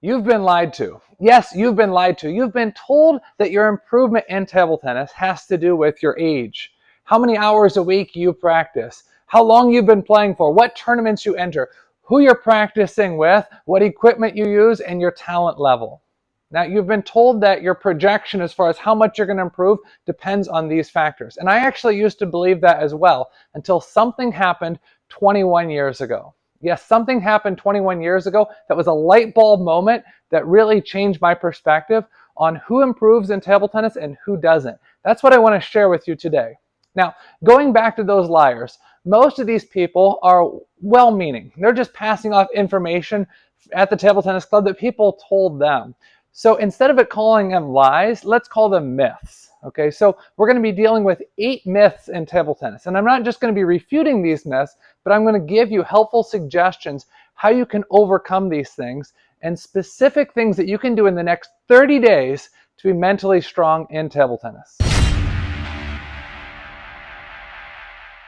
You've been lied to. Yes, you've been lied to. You've been told that your improvement in table tennis has to do with your age, how many hours a week you practice, how long you've been playing for, what tournaments you enter, who you're practicing with, what equipment you use, and your talent level. Now, you've been told that your projection as far as how much you're going to improve depends on these factors. And I actually used to believe that as well until something happened 21 years ago. Yes, something happened 21 years ago that was a light bulb moment that really changed my perspective on who improves in table tennis and who doesn't. That's what I want to share with you today. Now, going back to those liars, most of these people are well-meaning. They're just passing off information at the table tennis club that people told them. So instead of it calling them lies, let's call them myths. Okay, so we're going to be dealing with 8 myths in table tennis. And I'm not just going to be refuting these myths, but I'm going to give you helpful suggestions how you can overcome these things and specific things that you can do in the next 30 days to be mentally strong in table tennis.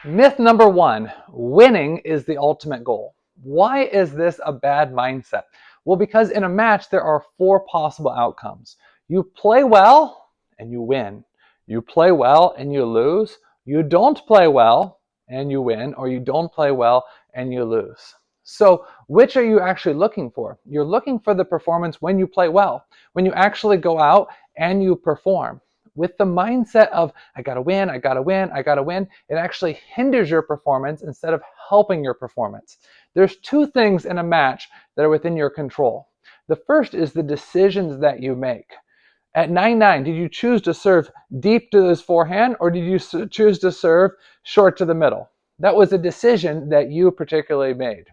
Myth number 1, winning is the ultimate goal. Why is this a bad mindset? Well, because in a match, there are 4 possible outcomes. You play well and you win. You play well and you lose. You don't play well and you win, or you don't play well and you lose. So which are you actually looking for? You're looking for the performance when you play well, when you actually go out and you perform. With the mindset of, I gotta win, I gotta win, I gotta win, it actually hinders your performance instead of helping your performance. There's 2 things in a match that are within your control. The first is the decisions that you make. At 9-9, did you choose to serve deep to this forehand, or did you choose to serve short to the middle? That was a decision that you particularly made.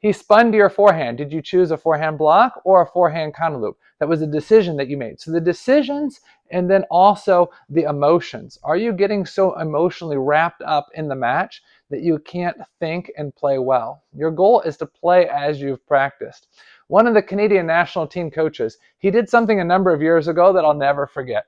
He spun to your forehand. Did you choose a forehand block or a forehand counter loop? That was a decision that you made. So the decisions and then also the emotions. Are you getting so emotionally wrapped up in the match that you can't think and play well? Your goal is to play as you've practiced. One of the Canadian national team coaches, he did something a number of years ago that I'll never forget.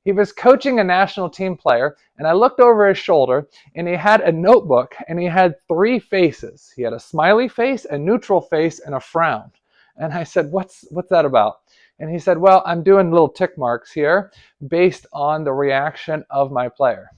He was coaching a national team player, and I looked over his shoulder, and he had a notebook, and he had 3 faces. He had a smiley face, a neutral face, and a frown. And I said, what's that about? And he said, well, I'm doing little tick marks here based on the reaction of my player.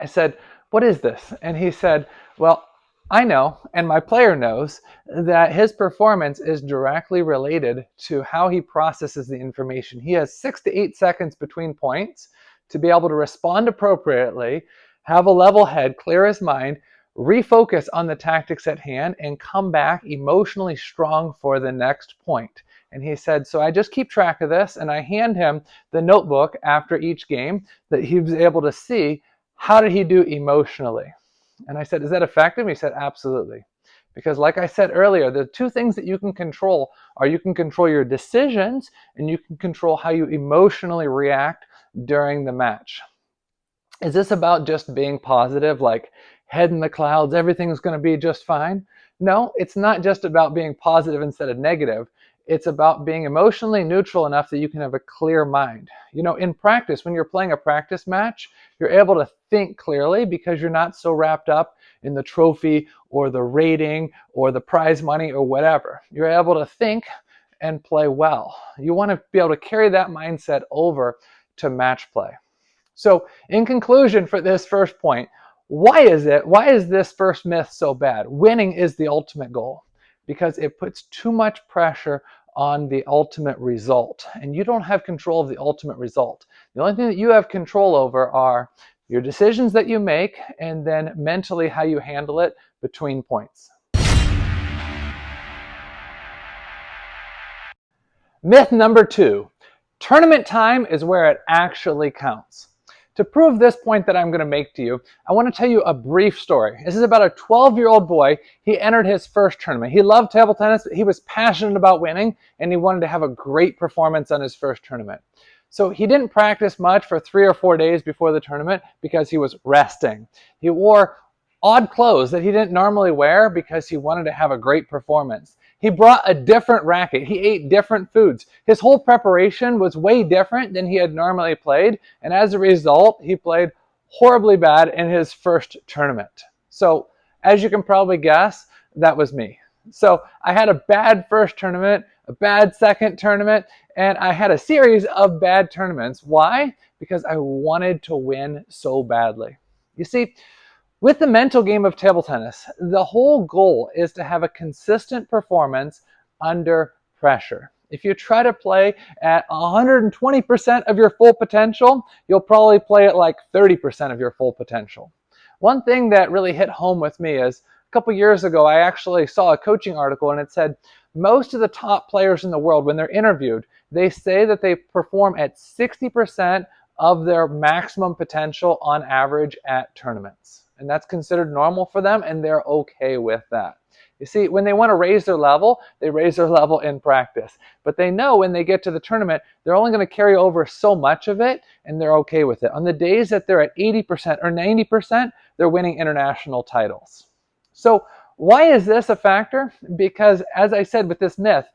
I said, what is this? And he said, well, I know, and my player knows, that his performance is directly related to how he processes the information. He has 6 to 8 seconds between points to be able to respond appropriately, have a level head, clear his mind, refocus on the tactics at hand, and come back emotionally strong for the next point. And he said, so I just keep track of this, and I hand him the notebook after each game that he was able to see how did he do emotionally. And I said, is that effective? He said, absolutely. Because like I said earlier, the 2 things that you can control are you can control your decisions and you can control how you emotionally react during the match. Is this about just being positive, like head in the clouds, everything's going to be just fine? No, it's not just about being positive instead of negative. It's about being emotionally neutral enough that you can have a clear mind. You know, in practice, when you're playing a practice match, you're able to think clearly because you're not so wrapped up in the trophy or the rating or the prize money or whatever. You're able to think and play well. You want to be able to carry that mindset over to match play. So in conclusion for this first point, why is this first myth so bad? Winning is the ultimate goal. Because it puts too much pressure on the ultimate result. And you don't have control of the ultimate result. The only thing that you have control over are your decisions that you make and then mentally how you handle it between points. Myth number 2, tournament time is where it actually counts. To prove this point that I'm going to make to you, I want to tell you a brief story. This is about a 12-year-old boy. He entered his first tournament. He loved table tennis, but he was passionate about winning, and he wanted to have a great performance on his first tournament. So he didn't practice much for 3 or 4 days before the tournament because he was resting. He wore odd clothes that he didn't normally wear because he wanted to have a great performance. He brought a different racket. He ate different foods. His whole preparation was way different than he had normally played, and as a result, he played horribly bad in his first tournament. So, as you can probably guess, that was me. So, I had a bad first tournament. a bad second tournament, and I had a series of bad tournaments. Why? Because I wanted to win so badly. You see, with the mental game of table tennis, the whole goal is to have a consistent performance under pressure. If you try to play at 120% of your full potential, you'll probably play at like 30% of your full potential. One thing that really hit home with me is a couple years ago, I actually saw a coaching article and it said most of the top players in the world, when they're interviewed, they say that they perform at 60% of their maximum potential on average at tournaments. And that's considered normal for them, and they're okay with that. You see, when they want to raise their level, they raise their level in practice. But they know when they get to the tournament, they're only going to carry over so much of it, and they're okay with it. On the days that they're at 80% or 90%, they're winning international titles. So why is this a factor? Because, as I said with this myth,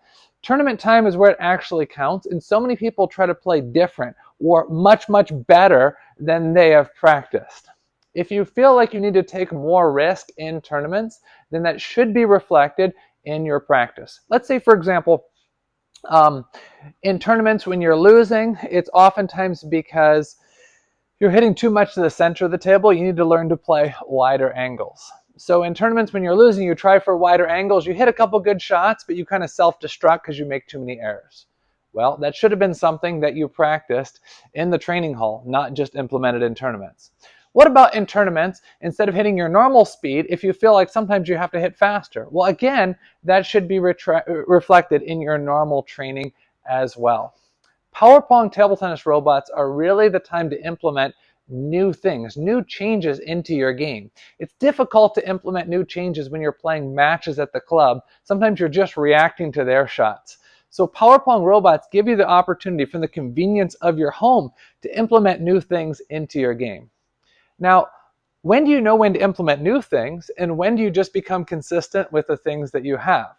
tournament time is where it actually counts, and so many people try to play different or much, much better than they have practiced. If you feel like you need to take more risk in tournaments, then that should be reflected in your practice. Let's say, for example, in tournaments when you're losing, it's oftentimes because you're hitting too much to the center of the table. You need to learn to play wider angles. So in tournaments when you're losing, you try for wider angles. You hit a couple good shots, but you kind of self-destruct because you make too many errors. Well, that should have been something that you practiced in the training hall, not just implemented in tournaments. What about in tournaments, instead of hitting your normal speed, if you feel like sometimes you have to hit faster? Well, again, that should be reflected in your normal training as well. Power Pong table tennis robots are really the time to implement new things, new changes into your game. It's difficult to implement new changes when you're playing matches at the club. Sometimes you're just reacting to their shots. So Power Pong robots give you the opportunity from the convenience of your home to implement new things into your game. Now, when do you know when to implement new things, and when do you just become consistent with the things that you have?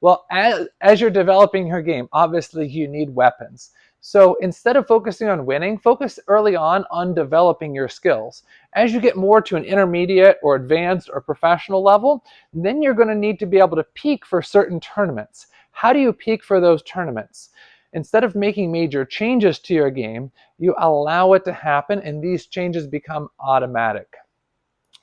Well, as you're developing your game, obviously you need weapons. So instead of focusing on winning, focus early on developing your skills. As you get more to an intermediate or advanced or professional level, then you're going to need to be able to peak for certain tournaments. How do you peak for those tournaments? Instead of making major changes to your game, you allow it to happen, and these changes become automatic.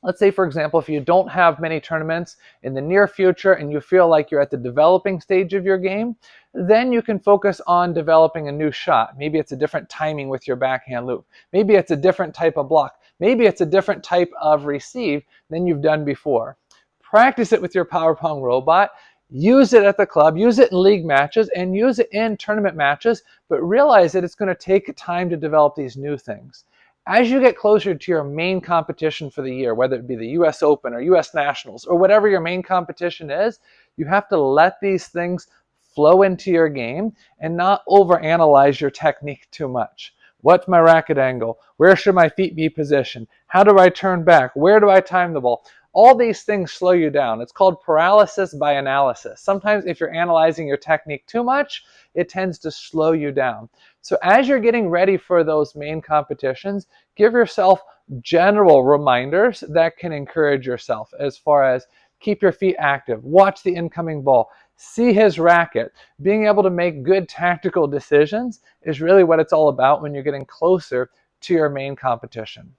Let's say, for example, if you don't have many tournaments in the near future and you feel like you're at the developing stage of your game, then you can focus on developing a new shot. Maybe it's a different timing with your backhand loop. Maybe it's a different type of block. Maybe it's a different type of receive than you've done before. Practice it with your Power Pong robot. Use it at the club, use it in league matches, and use it in tournament matches, but realize that it's going to take time to develop these new things. As you get closer to your main competition for the year, whether it be the US Open or US Nationals or whatever your main competition is, you have to let these things flow into your game and not overanalyze your technique too much. What's my racket angle? Where should my feet be positioned? How do I turn back? Where do I time the ball? All these things slow you down. It's called paralysis by analysis. Sometimes if you're analyzing your technique too much, it tends to slow you down. So as you're getting ready for those main competitions, give yourself general reminders that can encourage yourself, as far as keep your feet active, watch the incoming ball, see his racket. Being able to make good tactical decisions is really what it's all about when you're getting closer to your main competition.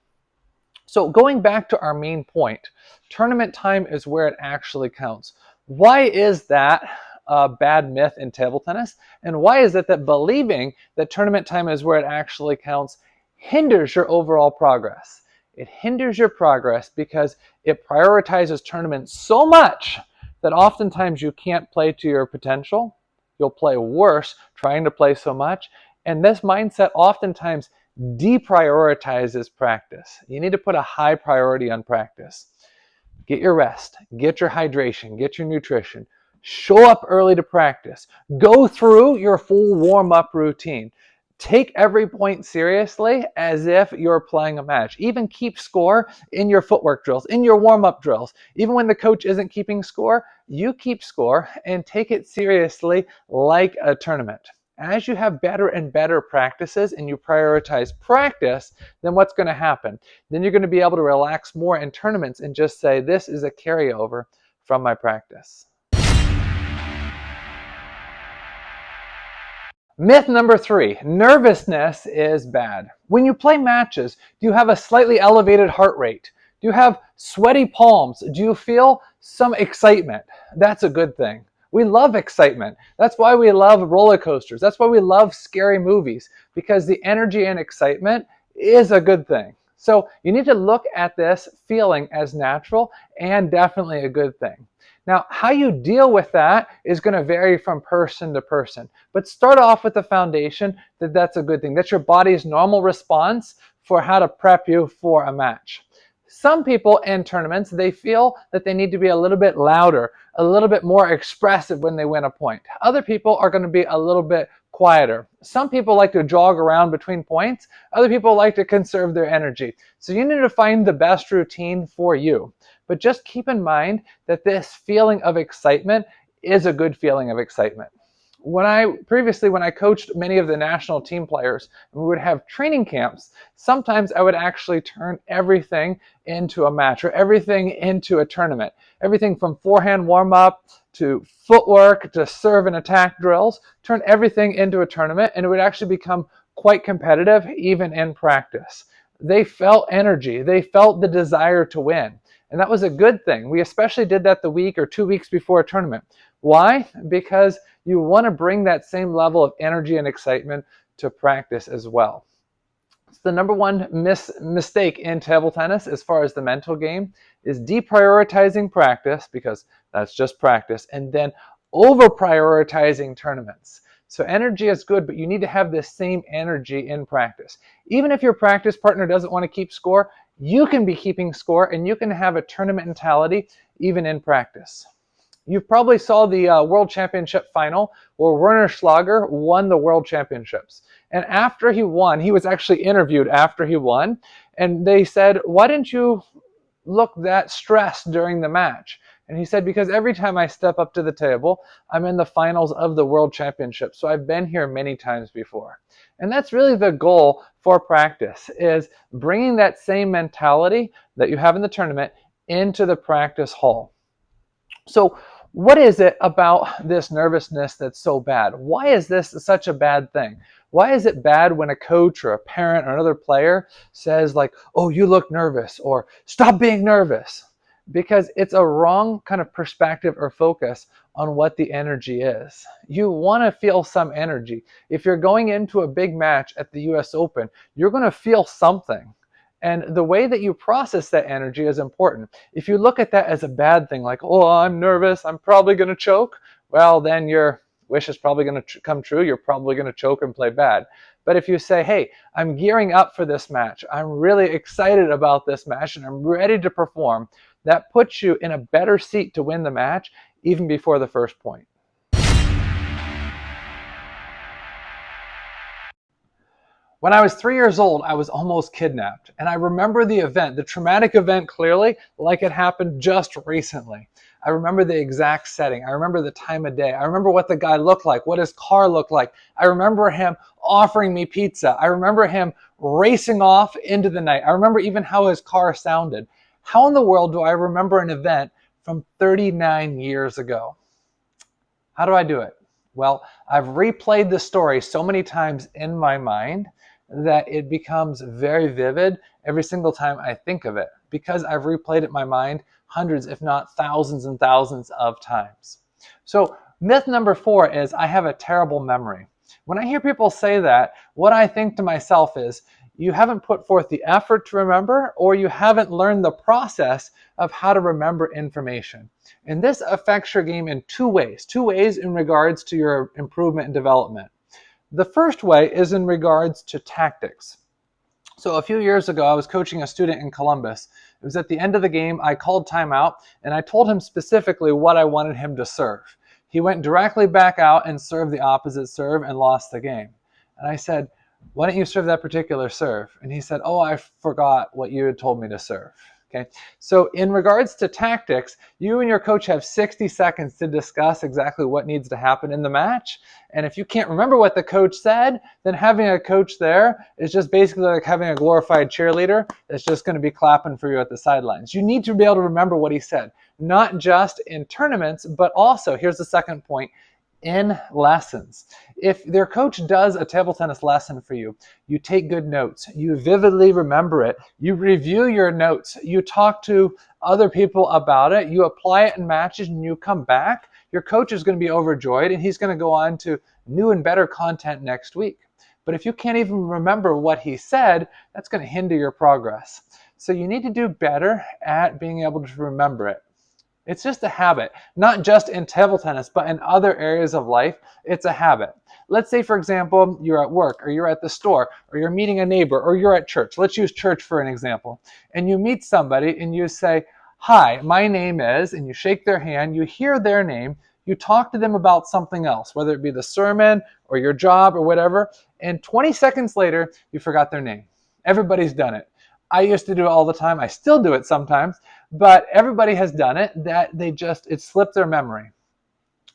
So going back to our main point, tournament time is where it actually counts. Why is that a bad myth in table tennis? And why is it that believing that tournament time is where it actually counts hinders your overall progress? It hinders your progress because it prioritizes tournaments so much that oftentimes you can't play to your potential. You'll play worse trying to play so much. And this mindset oftentimes deprioritizes practice. You need to put a high priority on practice. Get your rest, get your hydration, get your nutrition. Show up early to practice. Go through your full warm-up routine. Take every point seriously as if you're playing a match. Even keep score in your footwork drills, in your warm-up drills. Even when the coach isn't keeping score, you keep score and take it seriously like a tournament. As you have better and better practices and you prioritize practice, then what's going to happen? Then you're going to be able to relax more in tournaments and just say, this is a carryover from my practice. Myth number 3, nervousness is bad. When you play matches, do you have a slightly elevated heart rate? Do you have sweaty palms? Do you feel some excitement? That's a good thing. We love excitement. That's why we love roller coasters. That's why we love scary movies, because the energy and excitement is a good thing. So you need to look at this feeling as natural and definitely a good thing. Now, how you deal with that is going to vary from person to person. But start off with the foundation that that's a good thing. That's your body's normal response for how to prep you for a match. Some people in tournaments, they feel that they need to be a little bit louder, a little bit more expressive when they win a point. Other people are going to be a little bit quieter. Some people like to jog around between points. Other people like to conserve their energy. So you need to find the best routine for you. But just keep in mind that this feeling of excitement is a good feeling of excitement. When I coached many of the national team players, and we would have training camps, sometimes I would actually turn everything into a match or everything into a tournament. Everything from forehand warm-up to footwork to serve and attack drills, turn everything into a tournament, and it would actually become quite competitive even in practice. They felt energy. They felt the desire to win. And that was a good thing. We especially did that the week or 2 weeks before a tournament. Why? Because you want to bring that same level of energy and excitement to practice as well. So the number one mistake in table tennis as far as the mental game is deprioritizing practice, because that's just practice, and then over-prioritizing tournaments. So energy is good, but you need to have this same energy in practice. Even if your practice partner doesn't want to keep score, you can be keeping score and you can have a tournament mentality even in practice. You probably saw the World Championship final where Werner Schlager won the World Championships. And after he won, he was actually interviewed after he won, and they said, "Why didn't you look that stressed during the match?" And he said, "Because every time I step up to the table, I'm in the finals of the World Championship. So I've been here many times before." And that's really the goal for practice, is bringing that same mentality that you have in the tournament into the practice hall. So what is it about this nervousness that's so bad? Why is this such a bad thing? Why is it bad when a coach or a parent or another player says like, "Oh, you look nervous," or "Stop being nervous"? Because it's a wrong kind of perspective or focus on what the energy is. You want to feel some energy. If you're going into a big match at the US Open, you're going to feel something. And the way that you process that energy is important. If you look at that as a bad thing, like, "Oh, I'm nervous, I'm probably going to choke," well, then your wish is probably going to come true. You're probably going to choke and play bad. But if you say, "Hey, I'm gearing up for this match. I'm really excited about this match and I'm ready to perform," that puts you in a better seat to win the match even before the first point. When I was 3 years old, I was almost kidnapped. And I remember the event, the traumatic event clearly, like it happened just recently. I remember the exact setting. I remember the time of day. I remember what the guy looked like, what his car looked like. I remember him offering me pizza. I remember him racing off into the night. I remember even how his car sounded. How in the world do I remember an event from 39 years ago? How do I do it? Well, I've replayed the story so many times in my mind that it becomes very vivid every single time I think of it, because I've replayed it in my mind hundreds, if not thousands and thousands of times. So myth number 4 is I have a terrible memory. When I hear people say that, what I think to myself is, you haven't put forth the effort to remember, or you haven't learned the process of how to remember information. And this affects your game in two ways in regards to your improvement and development. The first way is in regards to tactics. So a few years ago, I was coaching a student in Columbus. It was at the end of the game. I called timeout, and I told him specifically what I wanted him to serve. He went directly back out and served the opposite serve and lost the game. And I said, "Why don't you serve that particular serve?" And he said, "Oh, I forgot what you had told me to serve." Okay. So in regards to tactics, you and your coach have 60 seconds to discuss exactly what needs to happen in the match. And if you can't remember what the coach said, then having a coach there is just basically like having a glorified cheerleader that's just going to be clapping for you at the sidelines. You need to be able to remember what he said, not just in tournaments, but also, here's the second point, in lessons. If their coach does a table tennis lesson for you, you take good notes, you vividly remember it, you review your notes, you talk to other people about it, you apply it in matches, and you come back, your coach is going to be overjoyed and he's going to go on to new and better content next week. But if you can't even remember what he said, that's going to hinder your progress. So you need to do better at being able to remember it. It's just a habit, not just in table tennis, but in other areas of life. It's a habit. Let's say, for example, you're at work, or you're at the store, or you're meeting a neighbor, or you're at church. Let's use church for an example. And you meet somebody and you say, "Hi, my name is," and you shake their hand, you hear their name, you talk to them about something else, whether it be the sermon or your job or whatever, and 20 seconds later, you forgot their name. Everybody's done it. I used to do it all the time. I still do it sometimes, but everybody has done it, that it slipped their memory.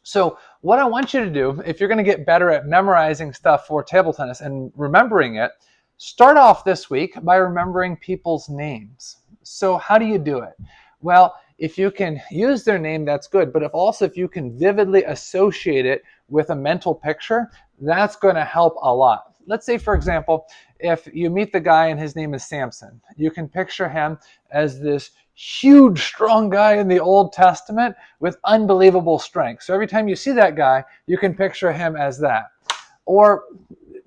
So what I want you to do, if you're going to get better at memorizing stuff for table tennis and remembering it, start off this week by remembering people's names. So how do you do it? Well, if you can use their name, that's good. But if you can vividly associate it with a mental picture, that's going to help a lot. Let's say, for example, if you meet the guy and his name is Samson, you can picture him as this huge, strong guy in the Old Testament with unbelievable strength. So every time you see that guy, you can picture him as that. Or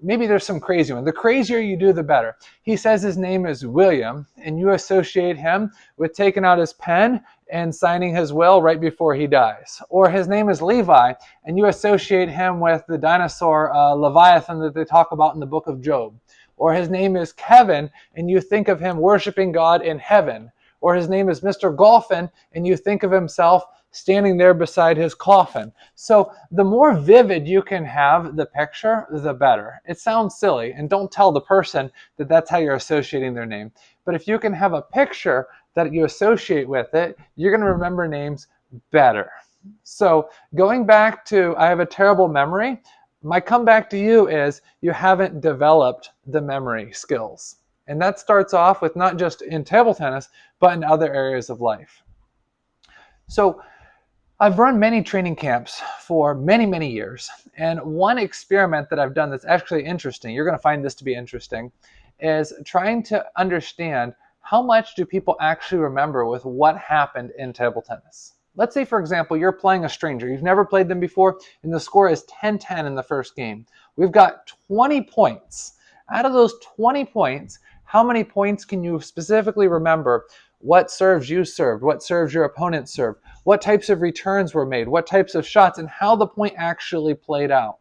maybe there's some crazy one. The crazier you do, the better. He says his name is William, and you associate him with taking out his pen and signing his will right before he dies. Or his name is Levi, and you associate him with the dinosaur Leviathan that they talk about in the book of Job. Or his name is Kevin, and you think of him worshiping God in heaven. Or his name is Mr. Golfin, and you think of himself standing there beside his coffin. So the more vivid you can have the picture, the better. It sounds silly, and don't tell the person that that's how you're associating their name. But if you can have a picture that you associate with it, you're going to remember names better. So going back to, I have a terrible memory, my comeback to you is you haven't developed the memory skills. And that starts off with not just in table tennis, but in other areas of life. So I've run many training camps for many, many years. And one experiment that I've done that's actually interesting, you're going to find this to be interesting, is trying to understand how much do people actually remember with what happened in table tennis. Let's say, for example, you're playing a stranger. You've never played them before, and the score is 10-10 in the first game. We've got 20 points. Out of those 20 points, how many points can you specifically remember? What serves you served? What serves your opponent served? What types of returns were made? What types of shots? And how the point actually played out.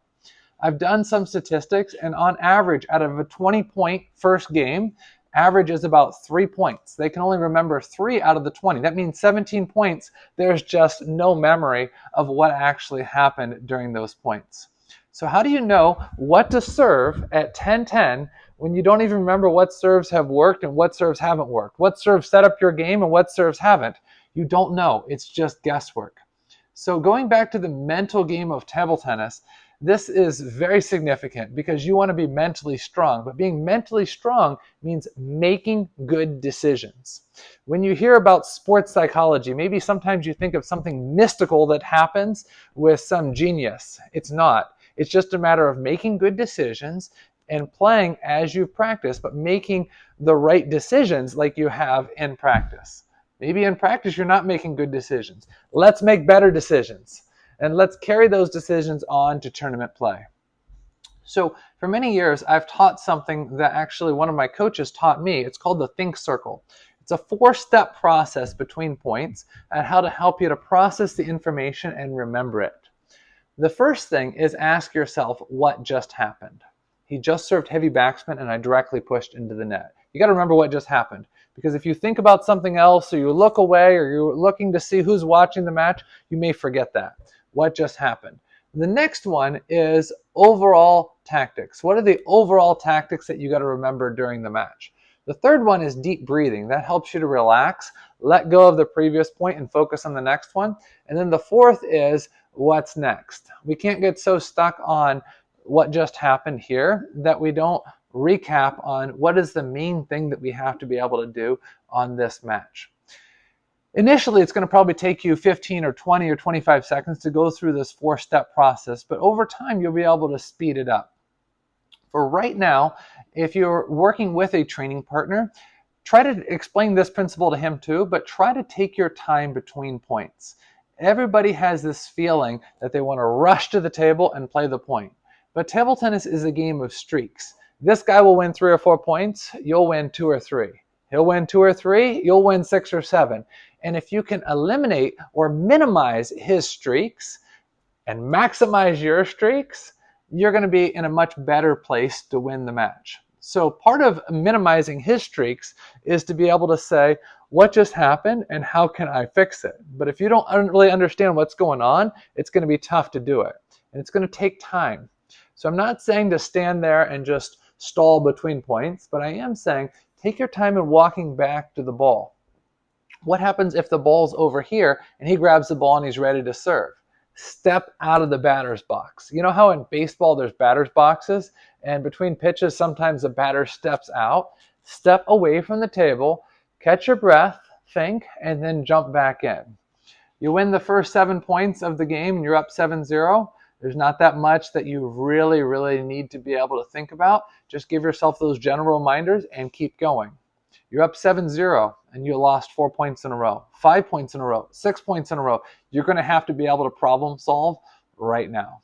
I've done some statistics, and on average, out of a 20-point first game, average is about 3 points. They can only remember 3 out of the 20. That means 17 points, there's just no memory of what actually happened during those points. So how do you know what to serve at 10-10 when you don't even remember what serves have worked and what serves haven't worked? What serves set up your game and what serves haven't? You don't know. It's just guesswork. So going back to the mental game of table tennis, this is very significant because you want to be mentally strong. But being mentally strong means making good decisions. When you hear about sports psychology, maybe sometimes you think of something mystical that happens with some genius. It's not. It's just a matter of making good decisions and playing as you practice, but making the right decisions like you have in practice. Maybe in practice you're not making good decisions. Let's make better decisions, and let's carry those decisions on to tournament play. So for many years, I've taught something that actually one of my coaches taught me. It's called the think circle. It's a 4-step process between points and how to help you to process the information and remember it. The first thing is ask yourself what just happened. He just served heavy backspin and I directly pushed into the net. You got to remember what just happened, because if you think about something else or you look away or you're looking to see who's watching the match, you may forget that. What just happened? The next one is overall tactics. What are the overall tactics that you got to remember during the match? The third one is deep breathing. That helps you to relax, let go of the previous point and focus on the next one. And then the fourth is what's next. We can't get so stuck on what just happened here that we don't recap on what is the main thing that we have to be able to do on this match. Initially, it's going to probably take you 15 or 20 or 25 seconds to go through this 4-step process, but over time, you'll be able to speed it up. For right now, if you're working with a training partner, try to explain this principle to him too, but try to take your time between points. Everybody has this feeling that they want to rush to the table and play the point. But table tennis is a game of streaks. This guy will win 3 or 4 points, you'll win 2 or 3. He'll win 2 or 3, you'll win 6 or 7. And if you can eliminate or minimize his streaks and maximize your streaks, you're going to be in a much better place to win the match. So part of minimizing his streaks is to be able to say, what just happened and how can I fix it? But if you don't really understand what's going on, it's going to be tough to do it. And it's going to take time. So I'm not saying to stand there and just stall between points, but I am saying take your time in walking back to the ball. What happens if the ball's over here and he grabs the ball and he's ready to serve? Step out of the batter's box. You know how in baseball there's batter's boxes, and between pitches sometimes the batter steps out? Step away from the table, catch your breath, think, and then jump back in. You win the first 7 points of the game and you're up 7-0. There's not that much that you really need to be able to think about. Just give yourself those general reminders and keep going. You're up 7-0 and you lost 4 points in a row, 5 points in a row, 6 points in a row. You're going to have to be able to problem solve right now.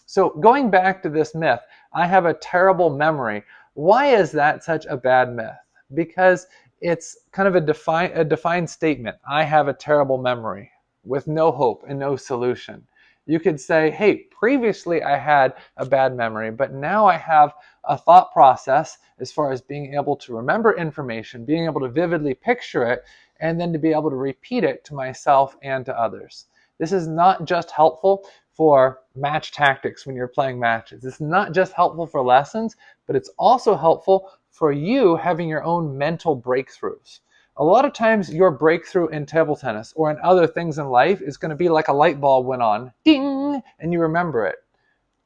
So going back to this myth, I have a terrible memory. Why is that such a bad myth? Because it's kind of a defined statement. I have a terrible memory with no hope and no solution. You could say, hey, previously I had a bad memory, but now I have a thought process as far as being able to remember information, being able to vividly picture it, and then to be able to repeat it to myself and to others. This is not just helpful for match tactics when you're playing matches. It's not just helpful for lessons, but it's also helpful for you having your own mental breakthroughs. A lot of times your breakthrough in table tennis or in other things in life is going to be like a light bulb went on, ding, and you remember it.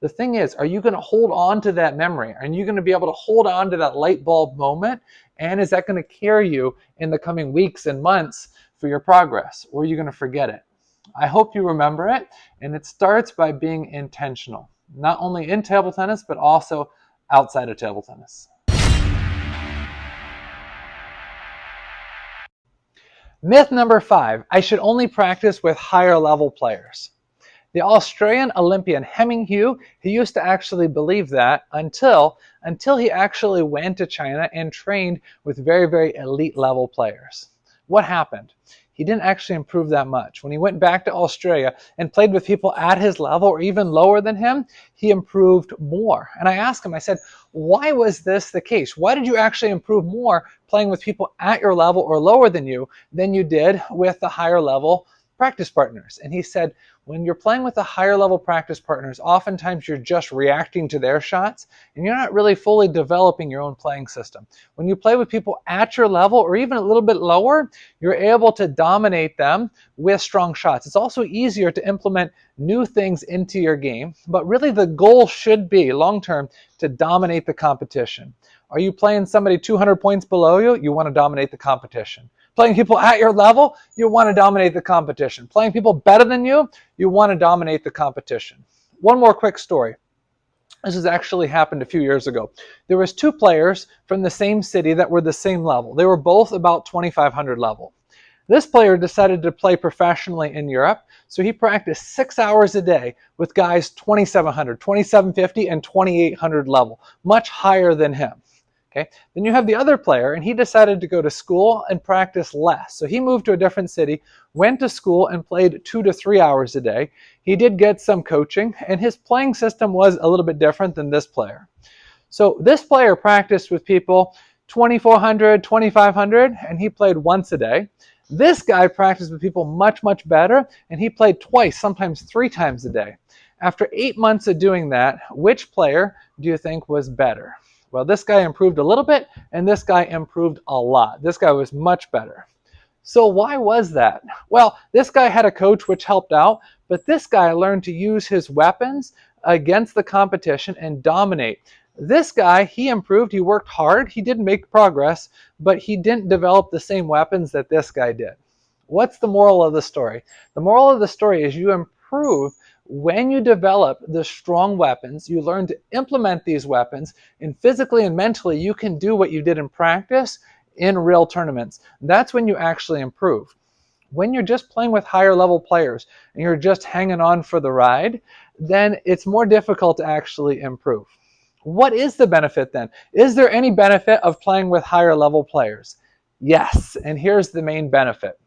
The thing is, are you going to hold on to that memory? Are you going to be able to hold on to that light bulb moment? And is that going to carry you in the coming weeks and months for your progress? Or are you going to forget it? I hope you remember it. And it starts by being intentional, not only in table tennis, but also outside of table tennis. Myth number 5, I should only practice with higher level players. The Australian Olympian Hemming Hugh, he used to actually believe that until he actually went to China and trained with very elite level players. What happened? He didn't actually improve that much. When he went back to Australia and played with people at his level or even lower than him, he improved more. And I asked him, I said, why was this the case? Why did you actually improve more playing with people at your level or lower than you did with the higher level practice partners? And he said, when you're playing with the higher level practice partners, oftentimes you're just reacting to their shots and you're not really fully developing your own playing system. When you play with people at your level or even a little bit lower, you're able to dominate them with strong shots. It's also easier to implement new things into your game, but really the goal should be long-term to dominate the competition. Are you playing somebody 200 points below you? You want to dominate the competition. Playing people at your level, you want to dominate the competition. Playing people better than you want to dominate the competition. One more quick story. This has actually happened a few years ago. There was 2 players from the same city that were the same level. They were both about 2,500 level. This player decided to play professionally in Europe, so he practiced 6 hours a day with guys 2,700, 2,750, and 2,800 level, much higher than him. Okay. Then you have the other player, and he decided to go to school and practice less. So he moved to a different city, went to school, and played 2 to 3 hours a day. He did get some coaching, and his playing system was a little bit different than this player. So this player practiced with people 2,400, 2,500, and he played once a day. This guy practiced with people much better, and he played twice, sometimes 3 times a day. After 8 months of doing that, which player do you think was better? Well, this guy improved a little bit, and this guy improved a lot. This guy was much better. So why was that? Well, this guy had a coach which helped out, but this guy learned to use his weapons against the competition and dominate. This guy, he improved, he worked hard, he did make progress, but he didn't develop the same weapons that this guy did. What's the moral of the story? The moral of the story is you improve when you develop the strong weapons, you learn to implement these weapons, and physically and mentally you can do what you did in practice in real tournaments. That's when you actually improve. When you're just playing with higher level players and you're just hanging on for the ride, then it's more difficult to actually improve. What is the benefit then? Is there any benefit of playing with higher level players? Yes, and here's the main benefit.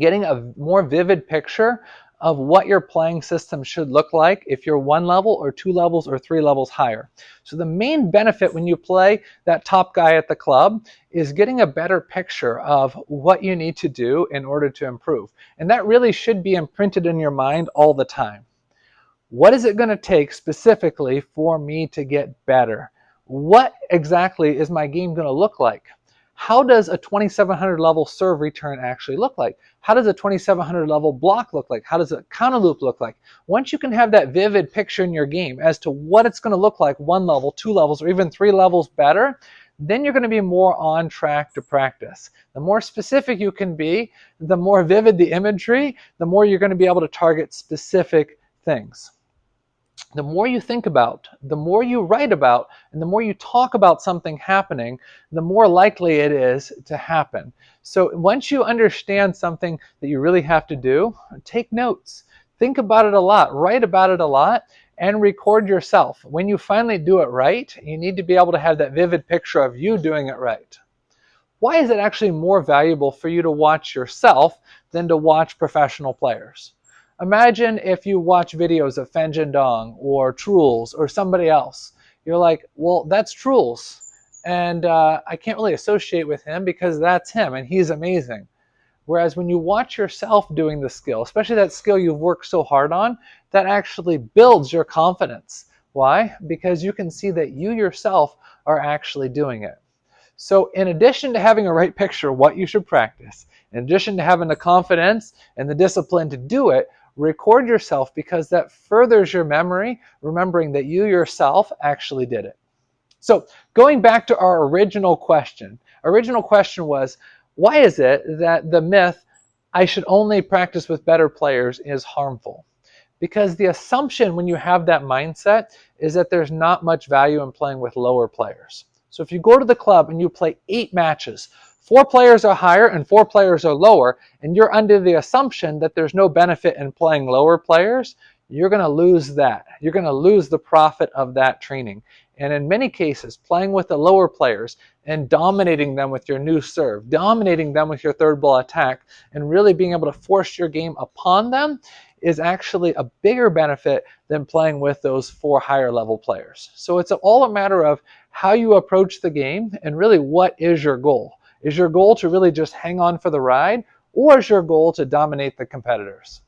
Getting a more vivid picture of what your playing system should look like if you're 1 level or 2 levels or 3 levels higher. So the main benefit when you play that top guy at the club is getting a better picture of what you need to do in order to improve. And that really should be imprinted in your mind all the time. What is it going to take specifically for me to get better? What exactly is my game going to look like? How does a 2700 level serve return actually look like? How does a 2700 level block look like? How does a counter loop look like? Once you can have that vivid picture in your game as to what it's going to look like 1 level, 2 levels, or even 3 levels better, then you're going to be more on track to practice. The more specific you can be, the more vivid the imagery, the more you're going to be able to target specific things. The more you think about, the more you write about, and the more you talk about something happening, the more likely it is to happen. So once you understand something that you really have to do, take notes. Think about it a lot, write about it a lot, and record yourself. When you finally do it right, you need to be able to have that vivid picture of you doing it right. Why is it actually more valuable for you to watch yourself than to watch professional players? Imagine if you watch videos of Fen Zhendong or Truls or somebody else. You're like, well, that's Truls, and I can't really associate with him because that's him and he's amazing. Whereas when you watch yourself doing the skill, especially that skill you've worked so hard on, that actually builds your confidence. Why? Because you can see that you yourself are actually doing it. So in addition to having a right picture of what you should practice, in addition to having the confidence and the discipline to do it, record yourself because that furthers your memory, remembering that you yourself actually did it. So going back to our original question was, why is it that the myth, I should only practice with better players, is harmful? Because the assumption when you have that mindset is that there's not much value in playing with lower players. So if you go to the club and you play 8 matches, 4 players are higher and 4 players are lower, and you're under the assumption that there's no benefit in playing lower players, you're going to lose that. You're going to lose the profit of that training. And in many cases, playing with the lower players and dominating them with your new serve, dominating them with your third ball attack, and really being able to force your game upon them is actually a bigger benefit than playing with those 4 higher level players. So it's all a matter of how you approach the game and really what is your goal. Is your goal to really just hang on for the ride, or is your goal to dominate the competitors?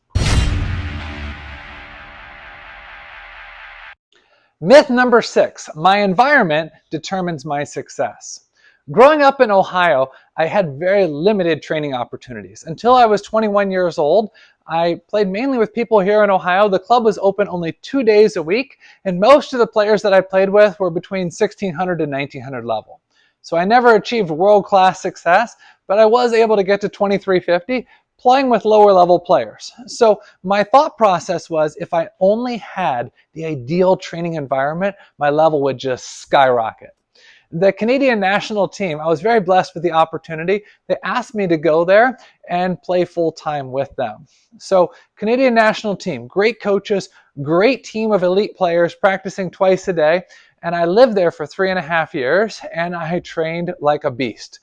Myth number 6, my environment determines my success. Growing up in Ohio, I had very limited training opportunities. Until I was 21 years old, I played mainly with people here in Ohio. The club was open only 2 days a week, and most of the players that I played with were between 1600 and 1900 level. So I never achieved world-class success, but I was able to get to 2350 playing with lower level players. So my thought process was, if I only had the ideal training environment, my level would just skyrocket. The Canadian national team, I was very blessed with the opportunity. They asked me to go there and play full-time with them. So Canadian national team, great coaches, great team of elite players practicing twice a day. And I lived there for 3.5 years, and I trained like a beast.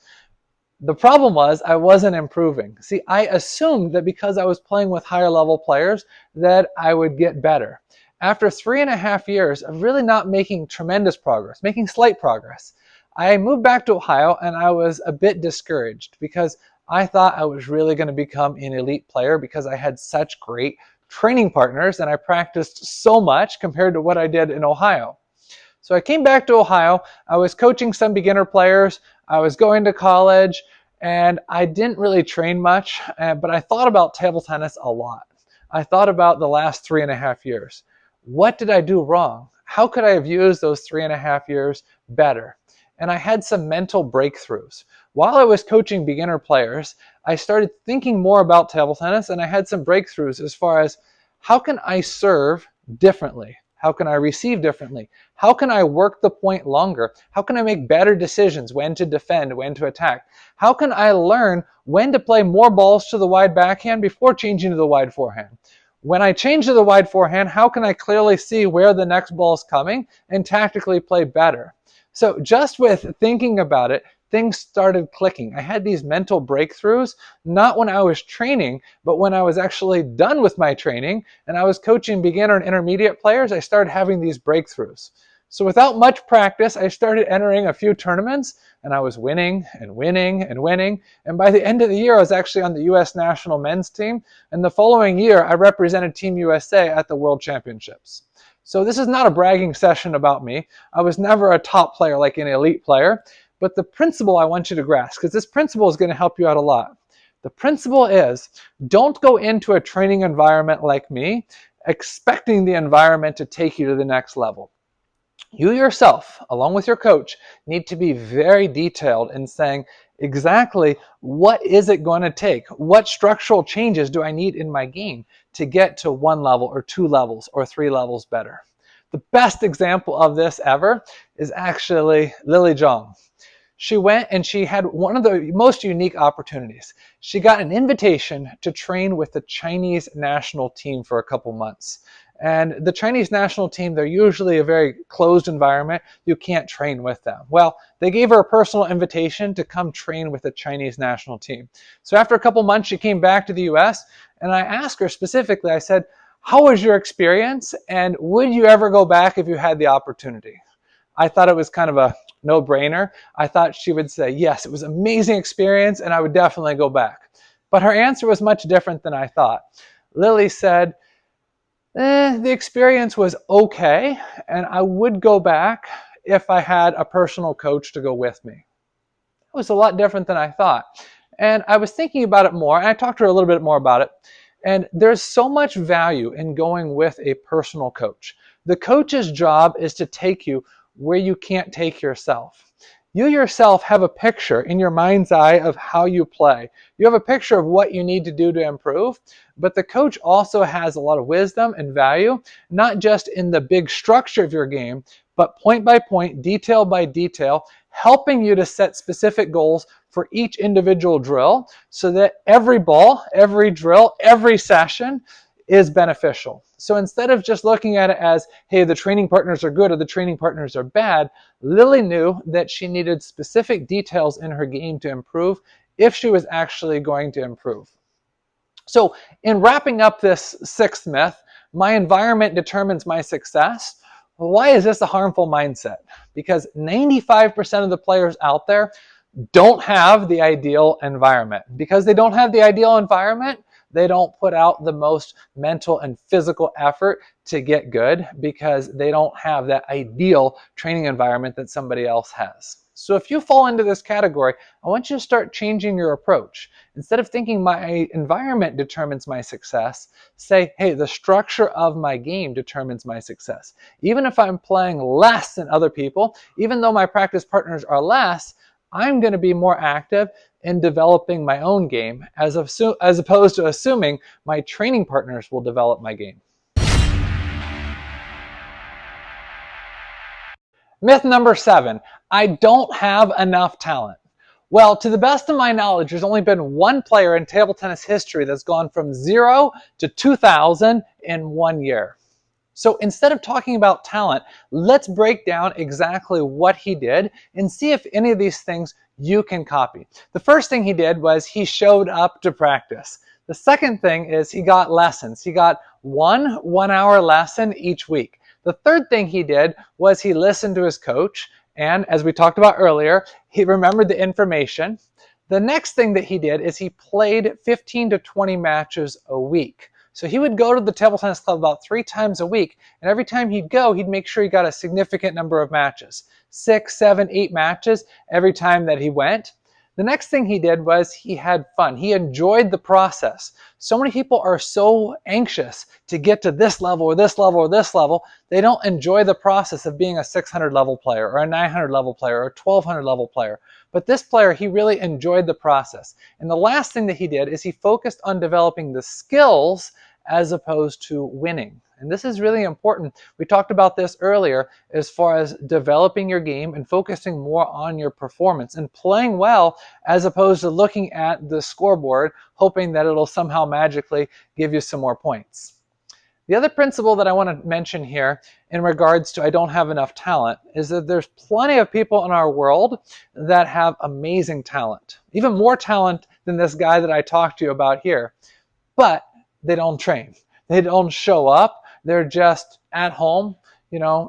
The problem was I wasn't improving. See, I assumed that because I was playing with higher level players that I would get better. After 3.5 years of really not making tremendous progress, making slight progress, I moved back to Ohio and I was a bit discouraged because I thought I was really going to become an elite player because I had such great training partners and I practiced so much compared to what I did in Ohio. So I came back to Ohio, I was coaching some beginner players, I was going to college, and I didn't really train much, but I thought about table tennis a lot. I thought about the last 3.5 years. What did I do wrong? How could I have used those 3.5 years better? and I had some mental breakthroughs. While I was coaching beginner players, I started thinking more about table tennis, and I had some breakthroughs as far as how can I serve differently? How can I receive differently? How can I work the point longer? How can I make better decisions when to defend, when to attack? How can I learn when to play more balls to the wide backhand before changing to the wide forehand? When I change to the wide forehand, how can I clearly see where the next ball is coming and tactically play better? So just with thinking about it, things started clicking. I had these mental breakthroughs, not when I was training, but when I was actually done with my training and I was coaching beginner and intermediate players, I started having these breakthroughs. So without much practice, I started entering a few tournaments and I was winning and winning and winning. And by the end of the year, I was actually on the US national men's team. And the following year, I represented Team USA at the World Championships. So this is not a bragging session about me. I was never a top player like an elite player. But the principle I want you to grasp, because this principle is going to help you out a lot. The principle is, don't go into a training environment like me expecting the environment to take you to the next level. You yourself, along with your coach, need to be very detailed in saying exactly what is it going to take? What structural changes do I need in my game to get to 1 level or 2 levels or 3 levels better? The best example of this ever is actually Lily Zhang. She went and she had one of the most unique opportunities. She got an invitation to train with the Chinese national team for a couple months. And the Chinese national team, they're usually a very closed environment. You can't train with them. Well, they gave her a personal invitation to come train with the Chinese national team. So after a couple months, she came back to the US, and I asked her specifically, I said, how was your experience? And would you ever go back if you had the opportunity? I thought it was kind of a no-brainer. I thought she would say, yes, it was an amazing experience and I would definitely go back. But her answer was much different than I thought. Lily said, the experience was okay and I would go back if I had a personal coach to go with me. It was a lot different than I thought. And I was thinking about it more, and I talked to her a little bit more about it. And there's so much value in going with a personal coach. The coach's job is to take you where you can't take yourself. You yourself have a picture in your mind's eye of how you play. You have a picture of what you need to do to improve, but the coach also has a lot of wisdom and value, not just in the big structure of your game, but point by point, detail by detail, helping you to set specific goals for each individual drill so that every ball, every drill, every session is beneficial. So instead of just looking at it as, hey, the training partners are good or the training partners are bad, Lily knew that she needed specific details in her game to improve if she was actually going to improve. So in wrapping up this 6th myth, my environment determines my success. Well, why is this a harmful mindset? Because 95% of the players out there don't have the ideal environment. Because they don't have the ideal environment, they don't put out the most mental and physical effort to get good because they don't have that ideal training environment that somebody else has. So if you fall into this category, I want you to start changing your approach. Instead of thinking my environment determines my success, say, hey, the structure of my game determines my success. Even if I'm playing less than other people, even though my practice partners are less, I'm going to be more active in developing my own game as opposed to assuming my training partners will develop my game. Myth number 7, I don't have enough talent. Well, to the best of my knowledge, there's only been one player in table tennis history that's gone from 0 to 2,000 in 1 year. So instead of talking about talent, let's break down exactly what he did and see if any of these things you can copy. The first thing he did was he showed up to practice. The second thing is he got lessons. He got one 1-hour lesson each week. The third thing he did was he listened to his coach, and as we talked about earlier, he remembered the information. The next thing that he did is he played 15 to 20 matches a week. So he would go to the table tennis club about 3 times a week, and every time he'd go, he'd make sure he got a significant number of matches. 6, 7, 8 matches every time that he went. The next thing he did was he had fun. He enjoyed the process. So many people are so anxious to get to this level or this level or this level, they don't enjoy the process of being a 600 level player or a 900 level player or a 1200 level player. But this player, he really enjoyed the process. And the last thing that he did is he focused on developing the skills as opposed to winning. And this is really important. We talked about this earlier as far as developing your game and focusing more on your performance and playing well as opposed to looking at the scoreboard, hoping that it'll somehow magically give you some more points. The other principle that I want to mention here in regards to I don't have enough talent is that there's plenty of people in our world that have amazing talent, even more talent than this guy that I talked to you about here, but they don't train. They don't show up. They're just at home,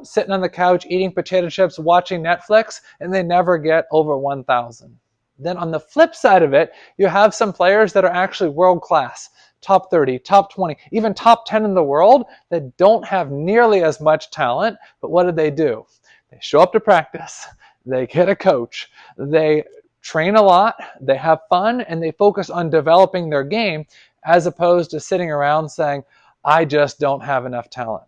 sitting on the couch, eating potato chips, watching Netflix, and they never get over 1,000. Then on the flip side of it, you have some players that are actually world class, top 30, top 20, even top 10 in the world that don't have nearly as much talent, but what do? They show up to practice, they get a coach, they train a lot, they have fun, and they focus on developing their game as opposed to sitting around saying, I just don't have enough talent.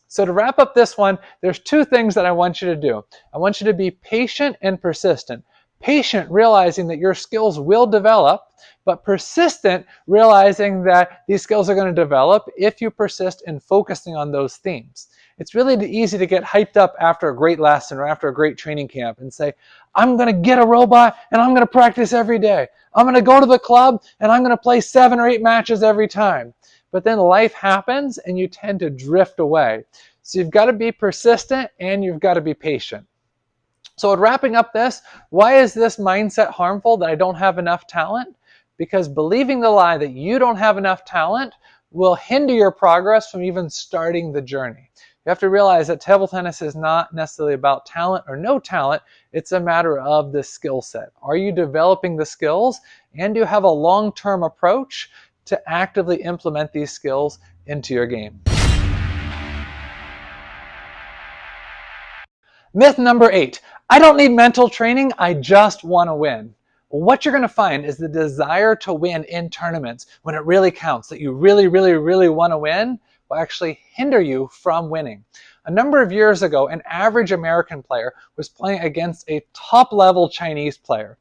So to wrap up this one, there's two things that I want you to do. I want you to be patient and persistent. Patient, realizing that your skills will develop, but persistent, realizing that these skills are going to develop if you persist in focusing on those themes. It's really easy to get hyped up after a great lesson or after a great training camp and say, I'm going to get a robot and I'm going to practice every day. I'm going to go to the club and I'm going to play 7 or 8 matches every time. But then life happens and you tend to drift away. So you've got to be persistent and you've got to be patient. So in wrapping up this, why is this mindset harmful that I don't have enough talent? Because believing the lie that you don't have enough talent will hinder your progress from even starting the journey. You have to realize that table tennis is not necessarily about talent or no talent. It's a matter of the skill set. Are you developing the skills? And do you have a long-term approach to actively implement these skills into your game? Myth number 8, I don't need mental training, I just want to win. What you're going to find is the desire to win in tournaments when it really counts, that you really, really, really want to win, will actually hinder you from winning. A number of years ago, an average American player was playing against a top-level Chinese player.